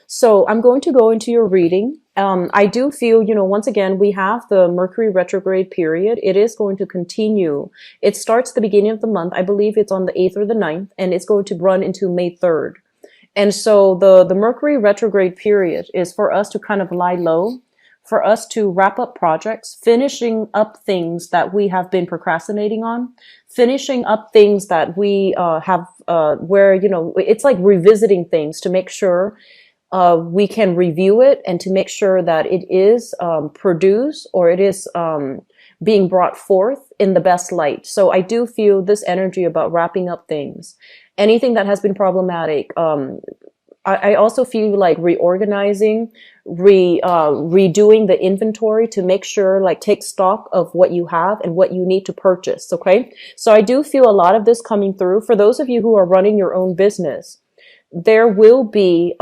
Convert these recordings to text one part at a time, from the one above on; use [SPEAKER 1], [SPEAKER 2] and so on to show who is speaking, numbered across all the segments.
[SPEAKER 1] So I'm going to go into your reading. I do feel, once again, we have the Mercury retrograde period. It is going to continue. It starts the beginning of the month. I believe it's on the 8th or the 9th, and it's going to run into May 3rd. And so the Mercury retrograde period is for us to kind of lie low, for us to wrap up projects, finishing up things that we have been procrastinating on, finishing up things that we have, where, it's like revisiting things to make sure we can review it and to make sure that it is produced or it is being brought forth in the best light. So I do feel this energy about wrapping up things. Anything that has been problematic. I also feel like reorganizing, redoing the inventory to make sure, like, take stock of what you have and what you need to purchase. Okay. So I do feel a lot of this coming through. For those of you who are running your own business, there will be,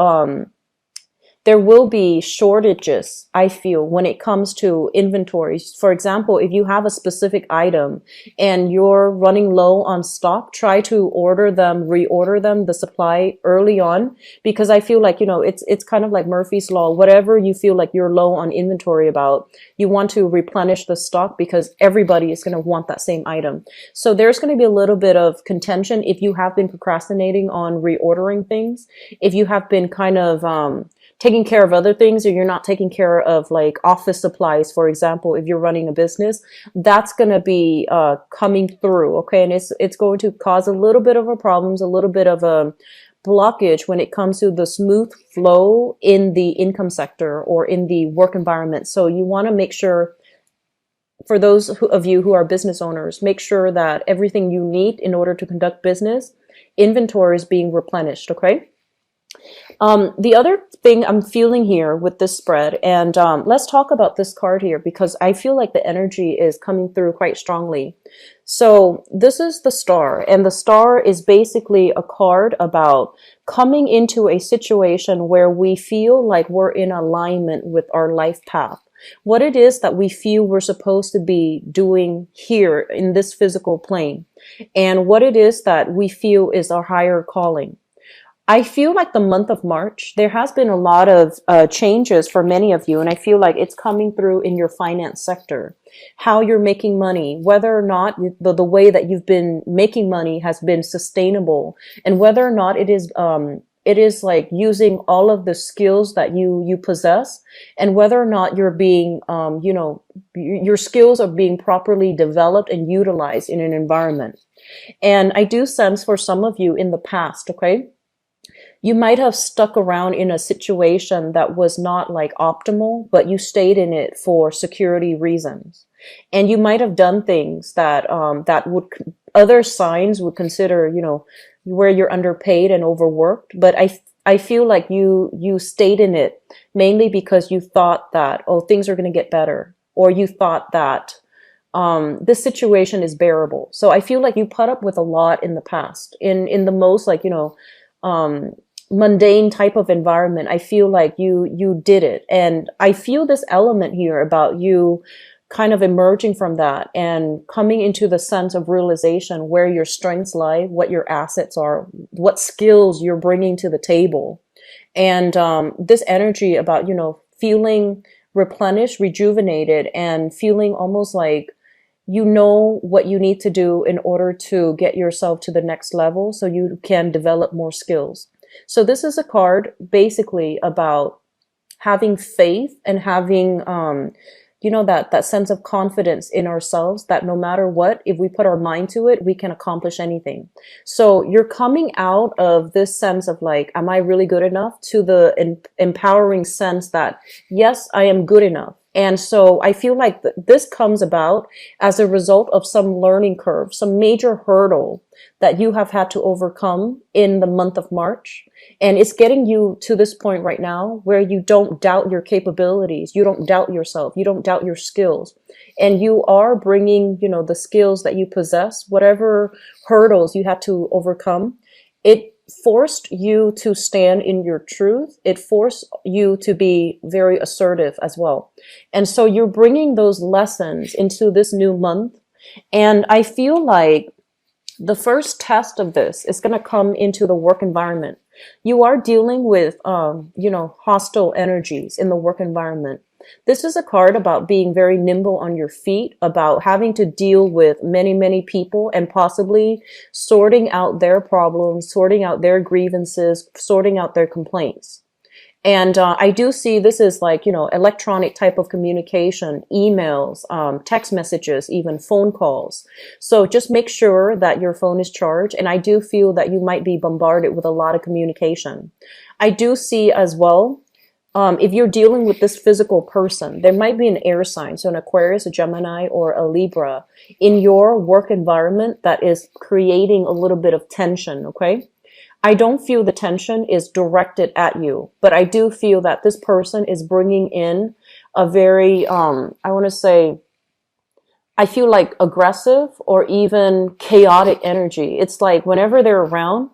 [SPEAKER 1] shortages, I feel, when it comes to inventories. For example, if you have a specific item and you're running low on stock, try to reorder them, the supply early on, because I feel like, it's kind of like Murphy's Law. Whatever you feel like you're low on inventory about, you want to replenish the stock because everybody is going to want that same item. So there's going to be a little bit of contention if you have been procrastinating on reordering things, if you have been kind of, taking care of other things, or you're not taking care of like office supplies, for example. If you're running a business, that's going to be coming through. Okay. And it's going to cause a little bit of a problems, a little bit of a blockage when it comes to the smooth flow in the income sector or in the work environment. So you want to make sure, for those of you who are business owners, make sure that everything you need in order to conduct business, inventory is being replenished. Okay. The other thing I'm feeling here with this spread, and let's talk about this card here, because I feel like the energy is coming through quite strongly. So this is the Star, and the Star is basically a card about coming into a situation where we feel like we're in alignment with our life path. What it is that we feel we're supposed to be doing here in this physical plane, and what it is that we feel is our higher calling. I feel like the month of March, there has been a lot of changes for many of you, and I feel like it's coming through in your finance sector, how you're making money, whether or not the way that you've been making money has been sustainable, and whether or not it is like using all of the skills that you possess, and whether or not you're being, your skills are being properly developed and utilized in an environment. And I do sense for some of you in the past, okay, you might have stuck around in a situation that was not like optimal, but you stayed in it for security reasons. And you might have done things that, other signs would consider, where you're underpaid and overworked. But I feel like you stayed in it mainly because you thought that, oh, things are going to get better. Or you thought that, this situation is bearable. So I feel like you put up with a lot in the past, in the most like, mundane type of environment. I feel like you did it. And I feel this element here about you kind of emerging from that and coming into the sense of realization where your strengths lie, what your assets are, what skills you're bringing to the table. And this energy about, feeling replenished, rejuvenated, and feeling almost like you know what you need to do in order to get yourself to the next level so you can develop more skills. So this is a card basically about having faith and having, that sense of confidence in ourselves that no matter what, if we put our mind to it, we can accomplish anything. So you're coming out of this sense of like, am I really good enough, to the empowering sense that, yes, I am good enough. And so I feel like this comes about as a result of some learning curve, some major hurdle that you have had to overcome in the month of March. And it's getting you to this point right now where you don't doubt your capabilities. You don't doubt yourself. You don't doubt your skills. And you are bringing, the skills that you possess, whatever hurdles you had to overcome. It forced you to stand in your truth. It forced you to be very assertive as well. And so you're bringing those lessons into this new month. And I feel like the first test of this is going to come into the work environment. You are dealing with, hostile energies in the work environment. This is a card about being very nimble on your feet, about having to deal with many, many people and possibly sorting out their problems, sorting out their grievances, sorting out their complaints. And I do see this is like, electronic type of communication, emails, text messages, even phone calls. So just make sure that your phone is charged. And I do feel that you might be bombarded with a lot of communication. I do see as well, if you're dealing with this physical person, there might be an air sign, so an Aquarius, a Gemini, or a Libra in your work environment that is creating a little bit of tension, okay? I don't feel the tension is directed at you, but I do feel that this person is bringing in a very, I want to say, I feel like aggressive or even chaotic energy. It's like whenever they're around,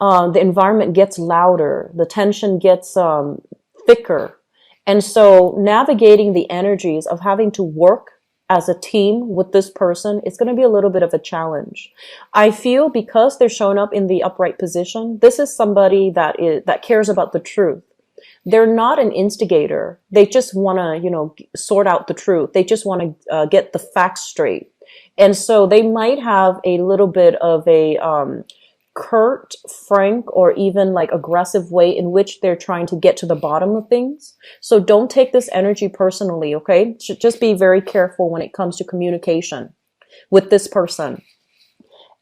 [SPEAKER 1] the environment gets louder, the tension gets thicker. And so navigating the energies of having to work as a team with this person, it's going to be a little bit of a challenge. I feel because they're showing up in the upright position, this is somebody that cares about the truth. They're not an instigator. They just want to, sort out the truth. They just want to get the facts straight. And so they might have a little bit of a curt, frank, or even like aggressive way in which they're trying to get to the bottom of things. So don't take this energy personally, okay? Just be very careful when it comes to communication with this person.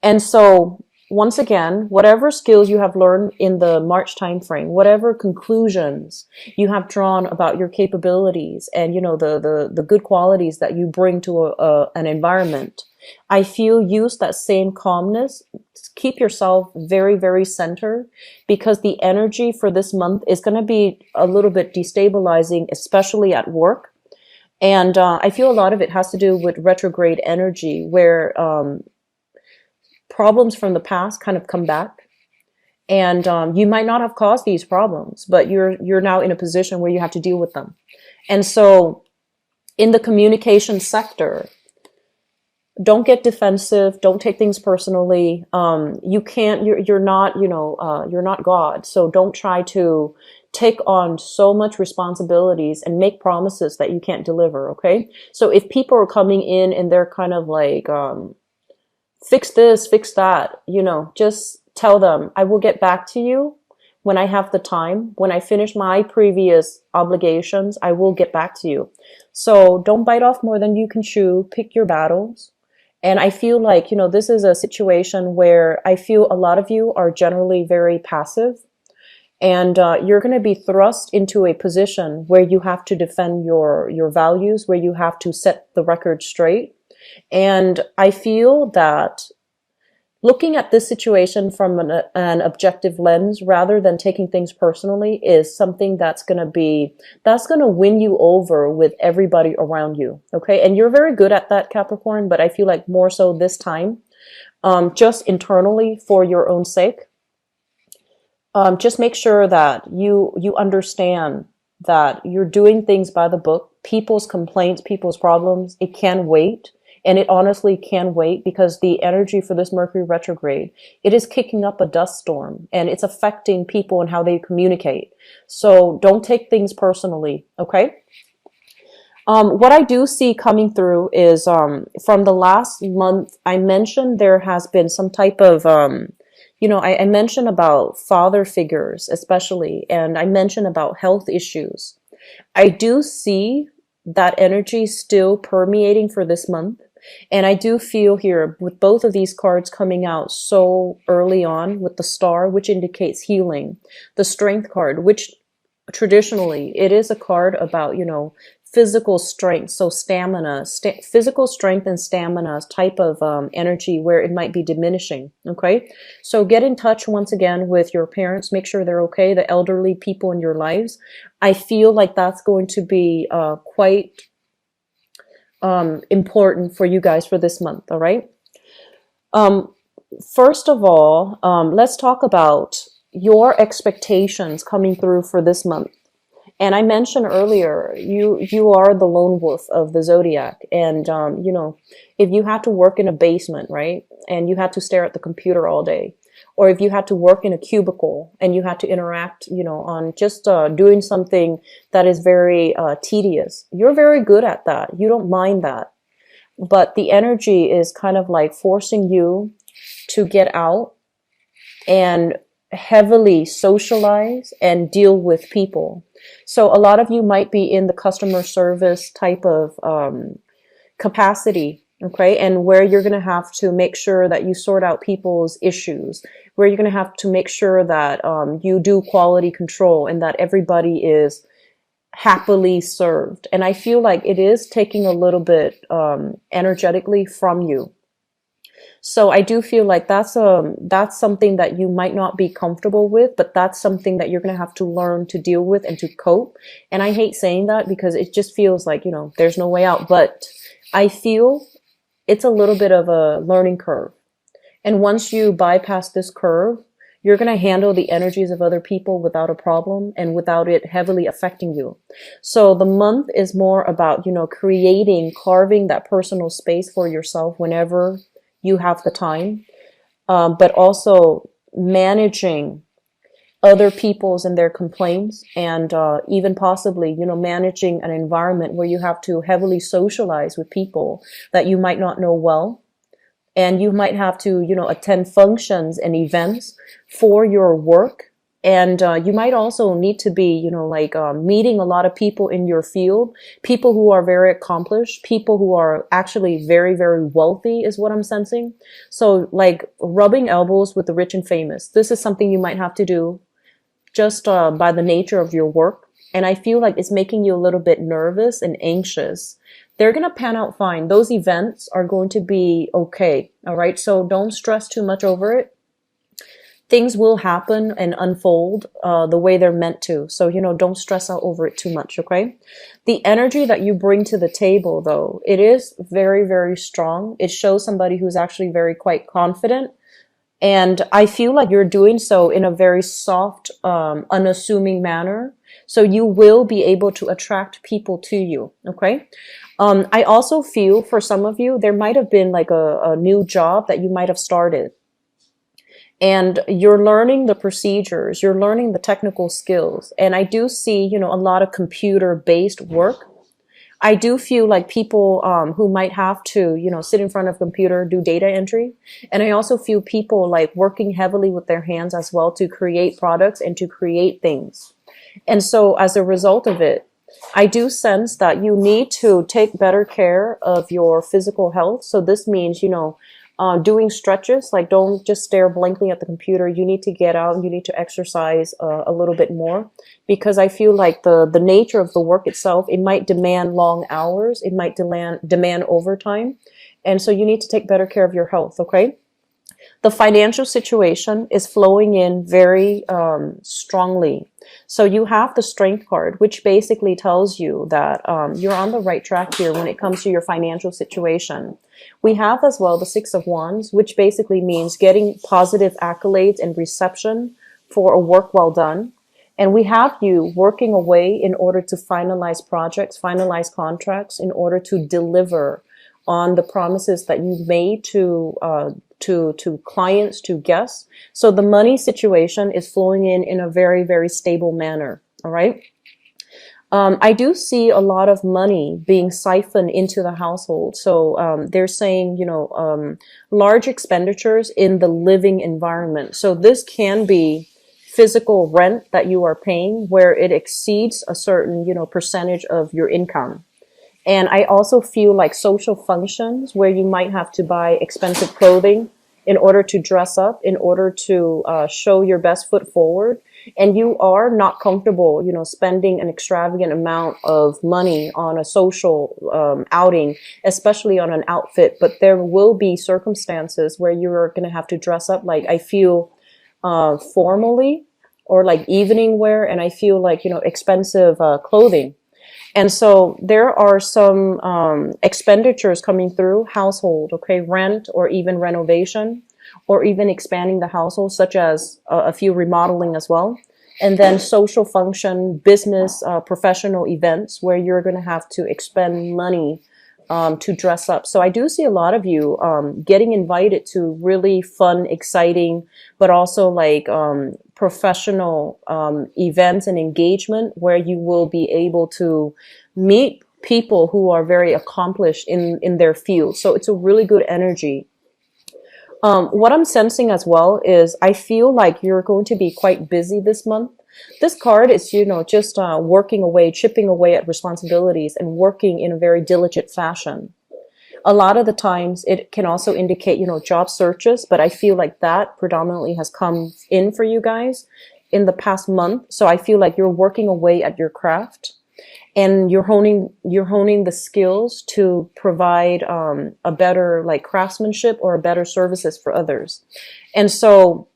[SPEAKER 1] And so once again, whatever skills you have learned in the March timeframe, whatever conclusions you have drawn about your capabilities and, the good qualities that you bring to an environment, I feel use that same calmness. Keep yourself very, very centered, because the energy for this month is going to be a little bit destabilizing, especially at work. And I feel a lot of it has to do with retrograde energy, where problems from the past kind of come back. And you might not have caused these problems, but you're now in a position where you have to deal with them. And so in the communication sector, don't get defensive. Don't take things personally. You're not, you're not God. So don't try to take on so much responsibilities and make promises that you can't deliver. Okay. So if people are coming in and they're kind of like, fix this, fix that, just tell them, I will get back to you when I have the time. When I finish my previous obligations, I will get back to you. So don't bite off more than you can chew. Pick your battles. And I feel like, this is a situation where I feel a lot of you are generally very passive, and you're going to be thrust into a position where you have to defend your values, where you have to set the record straight. And I feel that looking at this situation from an objective lens rather than taking things personally is something that's going to win you over with everybody around you. Okay. And you're very good at that, Capricorn, but I feel like more so this time, just internally for your own sake. Just make sure that you understand that you're doing things by the book. People's complaints, people's problems, it can wait. And it honestly can wait, because the energy for this Mercury retrograde, it is kicking up a dust storm and it's affecting people and how they communicate. So don't take things personally. Okay. What I do see coming through is, from the last month, I mentioned there has been some type of, I mentioned about father figures, especially, and I mentioned about health issues. I do see that energy still permeating for this month. And I do feel here with both of these cards coming out so early on, with the star, which indicates healing, the strength card, which traditionally it is a card about, physical strength. So stamina, physical strength and stamina type of energy where it might be diminishing. Okay. So get in touch once again with your parents. Make sure they're okay. The elderly people in your lives. I feel like that's going to be quite important for you guys for this month. All right. First of all, let's talk about your expectations coming through for this month. And I mentioned earlier, you are the lone wolf of the zodiac. And, if you have to work in a basement, right, and you have to stare at the computer all day, or if you had to work in a cubicle and you had to interact, on just doing something that is very tedious. You're very good at that. You don't mind that. But the energy is kind of like forcing you to get out and heavily socialize and deal with people. So a lot of you might be in the customer service type of capacity, okay? And where you're going to have to make sure that you sort out people's issues, where you're going to have to make sure that you do quality control and that everybody is happily served. And I feel like it is taking a little bit energetically from you. So I do feel like that's something that you might not be comfortable with, but that's something that you're going to have to learn to deal with and to cope. And I hate saying that because it just feels like, there's no way out, but I feel it's a little bit of a learning curve. And once you bypass this curve, you're going to handle the energies of other people without a problem and without it heavily affecting you. So the month is more about, carving that personal space for yourself whenever you have the time, but also managing other people's and their complaints, and even possibly, managing an environment where you have to heavily socialize with people that you might not know well. And you might have to, attend functions and events for your work. And you might also need to be, meeting a lot of people in your field, people who are very accomplished, people who are actually very, very wealthy is what I'm sensing. So like rubbing elbows with the rich and famous. This is something you might have to do just by the nature of your work. And I feel like it's making you a little bit nervous and anxious. They're going to pan out fine. Those events are going to be okay. All right. So don't stress too much over it. Things will happen and unfold the way they're meant to. So, don't stress out over it too much. Okay. The energy that you bring to the table, though, it is very, very strong. It shows somebody who's actually very quite confident. And I feel like you're doing so in a very soft, unassuming manner. So you will be able to attract people to you. Okay. I also feel for some of you, there might have been like a new job that you might have started. And you're learning the procedures, you're learning the technical skills. And I do see, a lot of computer-based work. I do feel like people who might have to, sit in front of a computer, do data entry. And I also feel people like working heavily with their hands as well to create products and to create things. And so as a result of it, I do sense that you need to take better care of your physical health. So this means, doing stretches, like don't just stare blankly at the computer. You need to get out, you need to exercise a little bit more, because I feel like the nature of the work itself, it might demand long hours, it might demand overtime. And so you need to take better care of your health, okay? The financial situation is flowing in very strongly. So you have the Strength card, which basically tells you that you're on the right track here when it comes to your financial situation. We have as well the Six of Wands, which basically means getting positive accolades and reception for a work well done. And we have you working away in order to finalize projects, finalize contracts, in order to deliver on the promises that you've made to clients, to guests. So the money situation is flowing in a very, very stable manner. All right. I do see a lot of money being siphoned into the household. So they're saying, large expenditures in the living environment. So this can be physical rent that you are paying where it exceeds a certain, percentage of your income. And I also feel like social functions where you might have to buy expensive clothing in order to dress up, in order to show your best foot forward. And you are not comfortable, spending an extravagant amount of money on a social outing, especially on an outfit. But there will be circumstances where you're going to have to dress up, like I feel formally, or like evening wear. And I feel like, expensive clothing. And so there are some expenditures coming through household, okay, rent or even renovation or even expanding the household, such as a few remodeling as well. And then social function, business, professional events where you're going to have to expend money to dress up. So I do see a lot of you getting invited to really fun, exciting, but also like professional events and engagement where you will be able to meet people who are very accomplished in their field. So it's a really good energy. What I'm sensing as well is I feel like you're going to be quite busy this month. This card is, just working away, chipping away at responsibilities and working in a very diligent fashion. A lot of the times it can also indicate, job searches, but I feel like that predominantly has come in for you guys in the past month. So I feel like you're working away at your craft and you're honing the skills to provide a better like craftsmanship or a better services for others. And so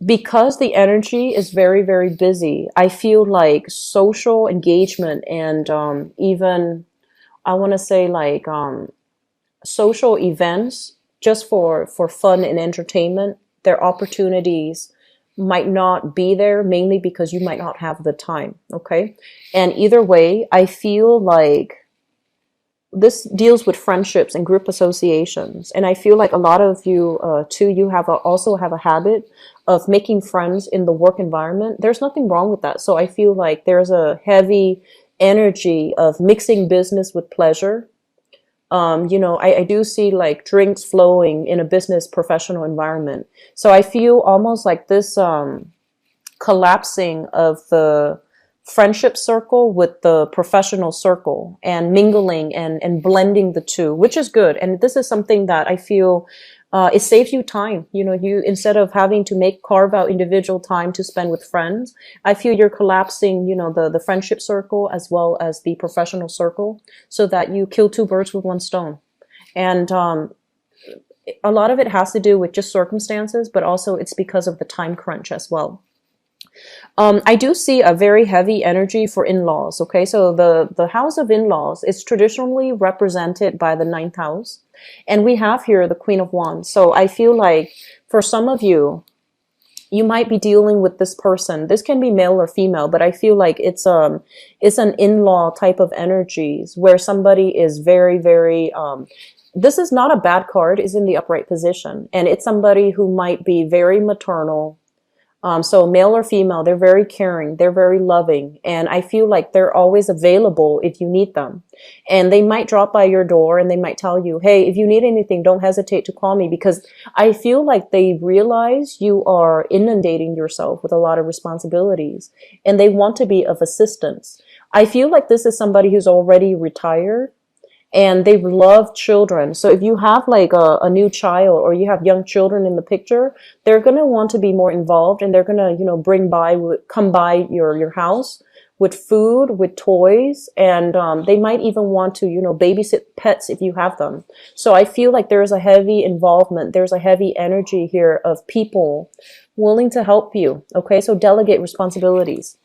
[SPEAKER 1] because the energy is very, very busy, I feel like social engagement and even I want to say like social events just for fun and entertainment, their opportunities might not be there mainly because you might not have the time. Okay. And either way, I feel like this deals with friendships and group associations. And I feel like a lot of you, too, you also have a habit of making friends in the work environment. There's nothing wrong with that. So I feel like there's a heavy energy of mixing business with pleasure. I do see like drinks flowing in a business professional environment. So I feel almost like this collapsing of the friendship circle with the professional circle and mingling and blending the two, which is good. And this is something that I feel it saves you time. You instead of having to carve out individual time to spend with friends, I feel you're collapsing, the friendship circle as well as the professional circle so that you kill two birds with one stone. And a lot of it has to do with just circumstances, but also it's because of the time crunch as well. I do see a very heavy energy for in-laws. Okay, so the house of in-laws is traditionally represented by the ninth house, and we have here the Queen of Wands. So I feel like for some of you, you might be dealing with this person. This can be male or female, but I feel like it's an in-law type of energies where somebody is very, very this is not a bad card, is in the upright position, and it's somebody who might be very maternal. So male or female, they're very caring, they're very loving, and I feel like they're always available if you need them. And they might drop by your door and they might tell you, hey, if you need anything, don't hesitate to call me, because I feel like they realize you are inundating yourself with a lot of responsibilities and they want to be of assistance. I feel like this is somebody who's already retired and they love children. So if you have like a new child or you have young children in the picture, they're going to want to be more involved and they're going to, come by your house with food, with toys, and they might even want to, babysit pets if you have them. So I feel like there's a heavy involvement. There's a heavy energy here of people willing to help you. Okay, so delegate responsibilities.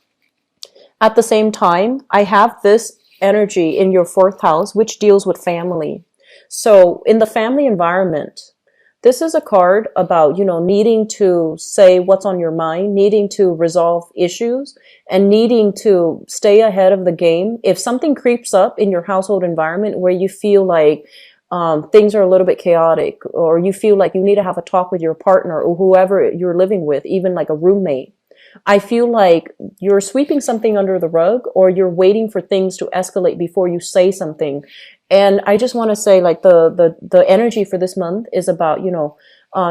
[SPEAKER 1] At the same time, I have this energy in your fourth house, which deals with family. So in the family environment, this is a card about, needing to say what's on your mind, needing to resolve issues, and needing to stay ahead of the game. If something creeps up in your household environment where you feel like things are a little bit chaotic, or you feel like you need to have a talk with your partner or whoever you're living with, even like a roommate, I feel like you're sweeping something under the rug or you're waiting for things to escalate before you say something. And I just want to say like the energy for this month is about,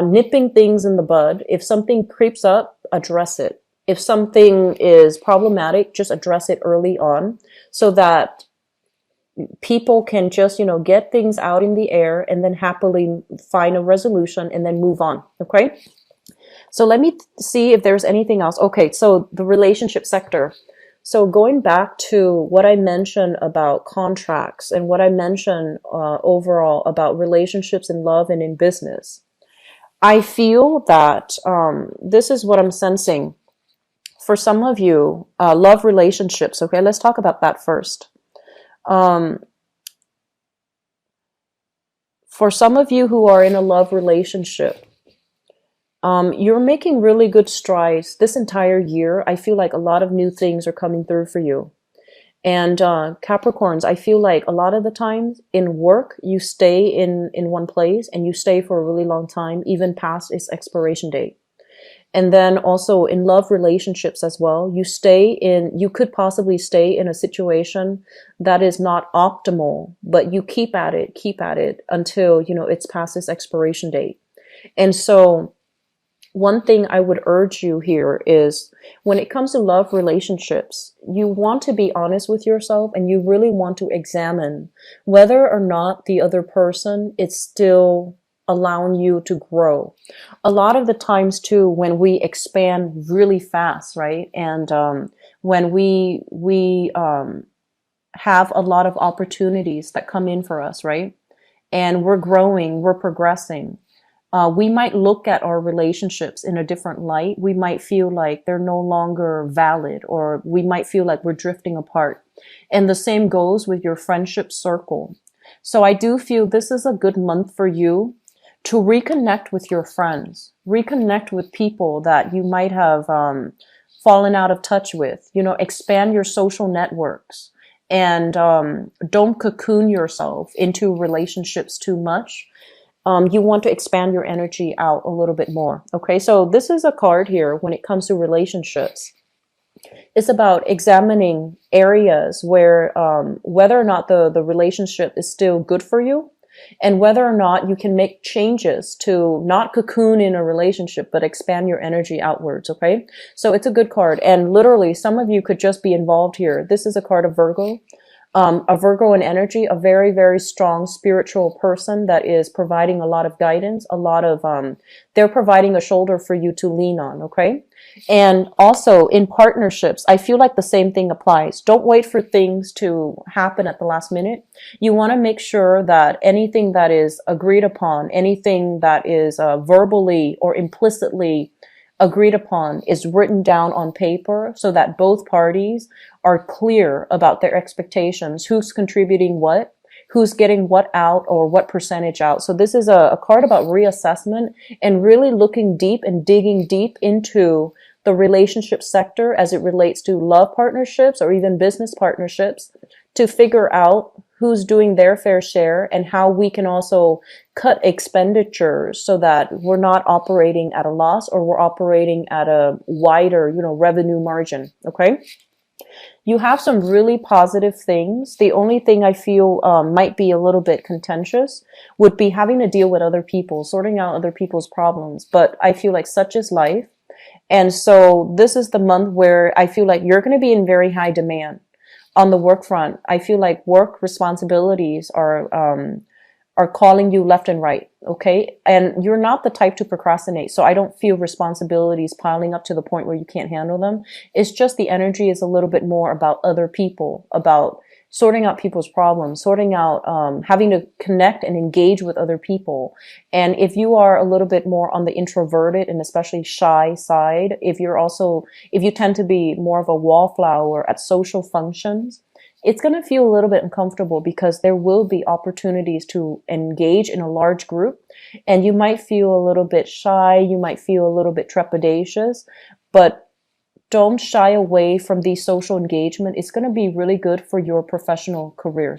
[SPEAKER 1] nipping things in the bud. If something creeps up, address it. If something is problematic, just address it early on so that people can just, get things out in the air and then happily find a resolution and then move on. Okay. So let me see if there's anything else. Okay, so the relationship sector. So going back to what I mentioned about contracts and what I mentioned overall about relationships in love and in business, I feel that this is what I'm sensing. For some of you, love relationships. Okay, let's talk about that first. For some of you who are in a love relationship, you're making really good strides this entire year. I feel like a lot of new things are coming through for you. And Capricorns, I feel like a lot of the times in work, you stay in one place and you stay for a really long time, even past its expiration date. And then also in love relationships as well, you could possibly stay in a situation that is not optimal, but you keep at it until, it's past its expiration date. And so one thing I would urge you here is when it comes to love relationships, you want to be honest with yourself and you really want to examine whether or not the other person is still allowing you to grow. A lot of the times too, when we expand really fast, right? And when we have a lot of opportunities that come in for us, right? And we're growing, we're progressing, we might look at our relationships in a different light. We might feel like they're no longer valid, or we might feel like we're drifting apart. And the same goes with your friendship circle. So I do feel this is a good month for you to reconnect with your friends, reconnect with people that you might have fallen out of touch with, expand your social networks, and don't cocoon yourself into relationships too much. You want to expand your energy out a little bit more. Okay, so this is a card here when it comes to relationships. It's about examining areas where whether or not the relationship is still good for you, and whether or not you can make changes to not cocoon in a relationship, but expand your energy outwards. Okay, so it's a good card. And literally, some of you could just be involved here. This is a card of Virgo. A Virgo in energy, a very, very strong spiritual person that is providing a lot of guidance, they're providing a shoulder for you to lean on, okay? And also in partnerships, I feel like the same thing applies. Don't wait for things to happen at the last minute. You want to make sure that anything that is agreed upon, anything that is verbally or implicitly agreed upon is written down on paper so that both parties are clear about their expectations, who's contributing what, who's getting what out or what percentage out. So this is a card about reassessment and really looking deep and digging deep into the relationship sector as it relates to love partnerships or even business partnerships to figure out who's doing their fair share and how we can also cut expenditures so that we're not operating at a loss or we're operating at a wider, revenue margin. Okay. You have some really positive things. The only thing I feel might be a little bit contentious would be having to deal with other people, sorting out other people's problems. But I feel like such is life. And so this is the month where I feel like you're going to be in very high demand. On the work front, I feel like work responsibilities are calling you left and right, okay? And you're not the type to procrastinate, so I don't feel responsibilities piling up to the point where you can't handle them. It's just the energy is a little bit more about other people, about sorting out people's problems, sorting out, having to connect and engage with other people. And if you are a little bit more on the introverted and especially shy side, if you tend to be more of a wallflower at social functions, it's going to feel a little bit uncomfortable because there will be opportunities to engage in a large group and you might feel a little bit shy, you might feel a little bit trepidatious, but don't shy away from the social engagement. It's going to be really good for your professional career.